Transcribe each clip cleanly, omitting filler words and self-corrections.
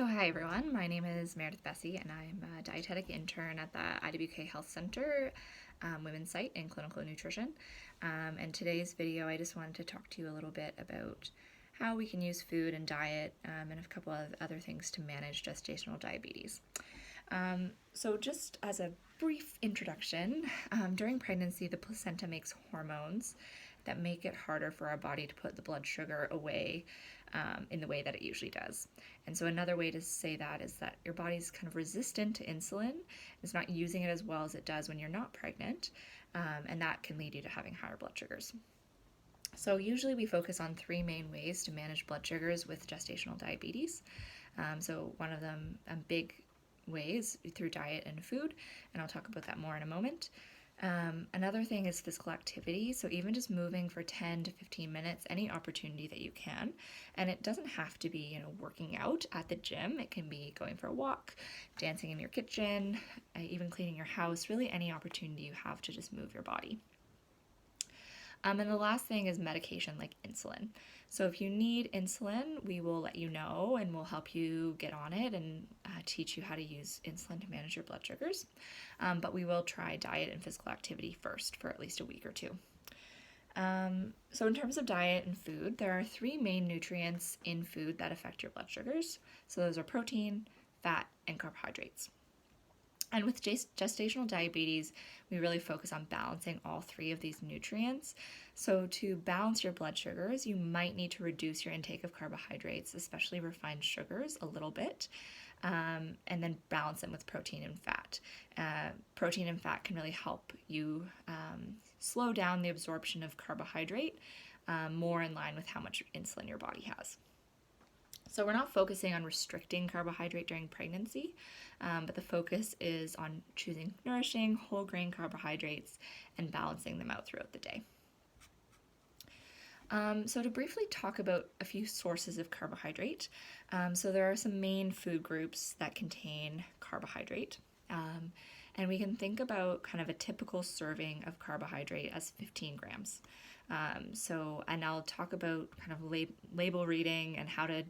So hi everyone, my name is Meredith Bessie and I'm a dietetic intern at the IWK Health Center Women's Site in Clinical Nutrition. And today's video I just wanted to talk to you a little bit about how we can use food and diet and a couple of other things to manage gestational diabetes. So just as a brief introduction, during pregnancy the placenta makes hormones that make it harder for our body to put the blood sugar away in the way that it usually does. And so another way to say that is that your body's kind of resistant to insulin. It's not using it as well as it does when you're not pregnant, and that can lead you to having higher blood sugars. So usually we focus on three main ways to manage blood sugars with gestational diabetes. So one of them, big ways, through diet and food, and I'll talk about that more in a moment. Another thing is physical activity, so even just moving for 10 to 15 minutes, any opportunity that you can. And it doesn't have to be, working out at the gym. It can be going for a walk, dancing in your kitchen, even cleaning your house, really any opportunity you have to just move your body. And the last thing is medication like insulin. So if you need insulin, we will let you know and we'll help you get on it and teach you how to use insulin to manage your blood sugars. But we will try diet and physical activity first for at least a week or two. So in terms of diet and food, there are three main nutrients in food that affect your blood sugars. So those are protein, fat, and carbohydrates. And with gestational diabetes, we really focus on balancing all three of these nutrients. So to balance your blood sugars, you might need to reduce your intake of carbohydrates, especially refined sugars, a little bit, and then balance them with protein and fat. Protein and fat can really help you slow down the absorption of carbohydrate more in line with how much insulin your body has. So we're not focusing on restricting carbohydrate during pregnancy, but the focus is on choosing nourishing whole grain carbohydrates and balancing them out throughout the day. So to briefly talk about a few sources of carbohydrate, so there are some main food groups that contain carbohydrate. And we can think about kind of a typical serving of carbohydrate as 15 grams. And I'll talk about kind of label reading and how to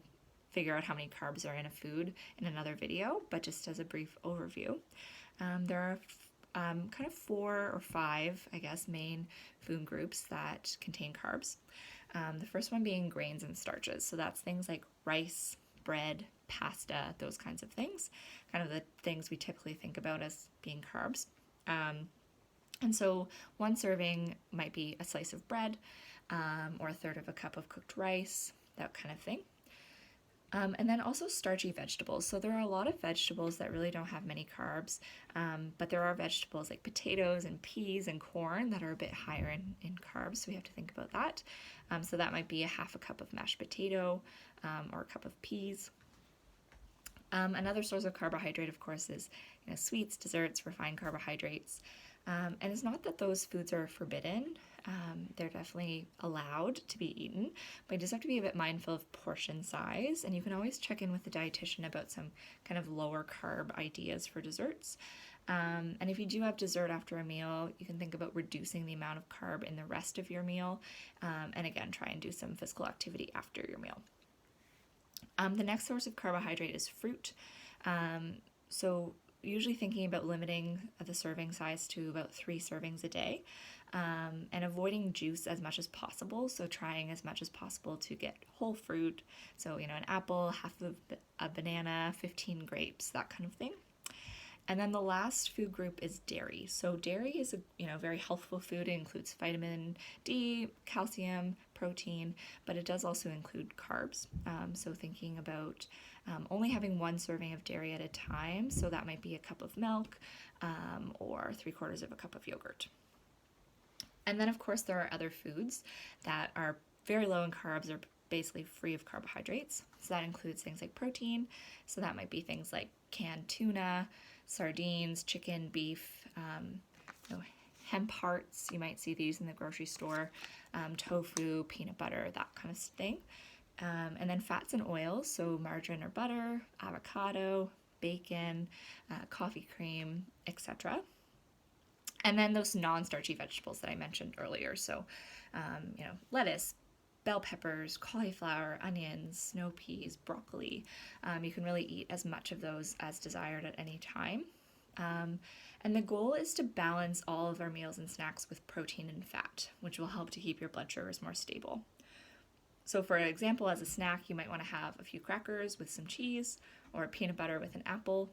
figure out how many carbs are in a food in another video, but just as a brief overview, there are kind of 4 or 5, I guess, main food groups that contain carbs. The first one being grains and starches. So that's things like rice, bread, pasta, those kinds of things, kind of the things we typically think about as being carbs. And so one serving might be a slice of bread or a third of a cup of cooked rice, that kind of thing. And then also starchy vegetables. So there are a lot of vegetables that really don't have many carbs, but there are vegetables like potatoes and peas and corn that are a bit higher in carbs, so we have to think about that. So that might be a half a cup of mashed potato or a cup of peas. Another source of carbohydrate, of course, is sweets, desserts, refined carbohydrates. And it's not that those foods are forbidden. They're definitely allowed to be eaten, but you just have to be a bit mindful of portion size, and you can always check in with the dietitian about some kind of lower carb ideas for desserts. And if you do have dessert after a meal, you can think about reducing the amount of carb in the rest of your meal, and again, try and do some physical activity after your meal. The next source of carbohydrate is fruit. So usually thinking about limiting the serving size to about 3 servings a day, and avoiding juice as much as possible. So trying as much as possible to get whole fruit. So, an apple, half of a banana, 15 grapes, that kind of thing. And then the last food group is dairy. So dairy is a very healthful food. It includes vitamin D, calcium, protein, but it does also include carbs. So thinking about only having 1 serving of dairy at a time. So that might be a cup of milk or 3/4 of a cup of yogurt. And then, of course, there are other foods that are very low in carbs or basically free of carbohydrates. So that includes things like protein. So that might be things like canned tuna, sardines, chicken, beef, hemp hearts. You might see these in the grocery store, tofu, peanut butter, that kind of thing. And then fats and oils, so margarine or butter, avocado, bacon, coffee cream, etc. And then those non-starchy vegetables that I mentioned earlier, so lettuce, bell peppers, cauliflower, onions, snow peas, broccoli. You can really eat as much of those as desired at any time. And the goal is to balance all of our meals and snacks with protein and fat, which will help to keep your blood sugars more stable. So, for example, as a snack, you might want to have a few crackers with some cheese or peanut butter with an apple.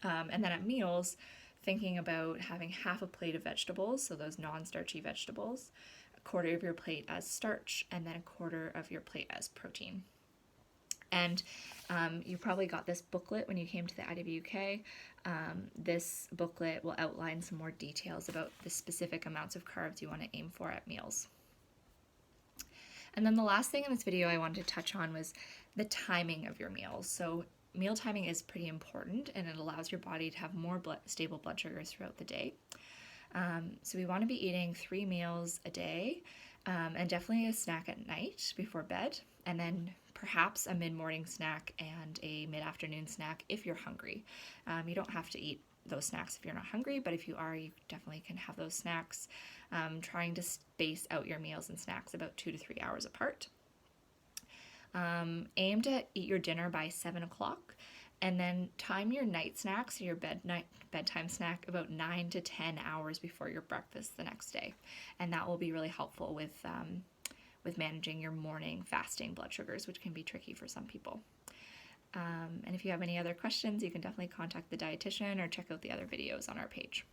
And then at meals, thinking about having half a plate of vegetables, so those non starchy vegetables, a quarter of your plate as starch, and then a quarter of your plate as protein. And you probably got this booklet when you came to the IWK. This booklet will outline some more details about the specific amounts of carbs you want to aim for at meals. And then the last thing in this video I wanted to touch on was the timing of your meals. So meal timing is pretty important, and it allows your body to have more stable blood sugars throughout the day. So we want to be eating 3 meals a day, and definitely a snack at night before bed, and then perhaps a mid-morning snack and a mid-afternoon snack if you're hungry. You don't have to eat those snacks if you're not hungry, but if you are, you definitely can have those snacks. Trying to space out your meals and snacks about 2 to 3 hours apart. Aim to eat your dinner by 7 o'clock, and then time your night snacks, your bedtime snack, about 9 to 10 hours before your breakfast the next day. And that will be really helpful with managing your morning fasting blood sugars, which can be tricky for some people. And if you have any other questions, you can definitely contact the dietitian or check out the other videos on our page.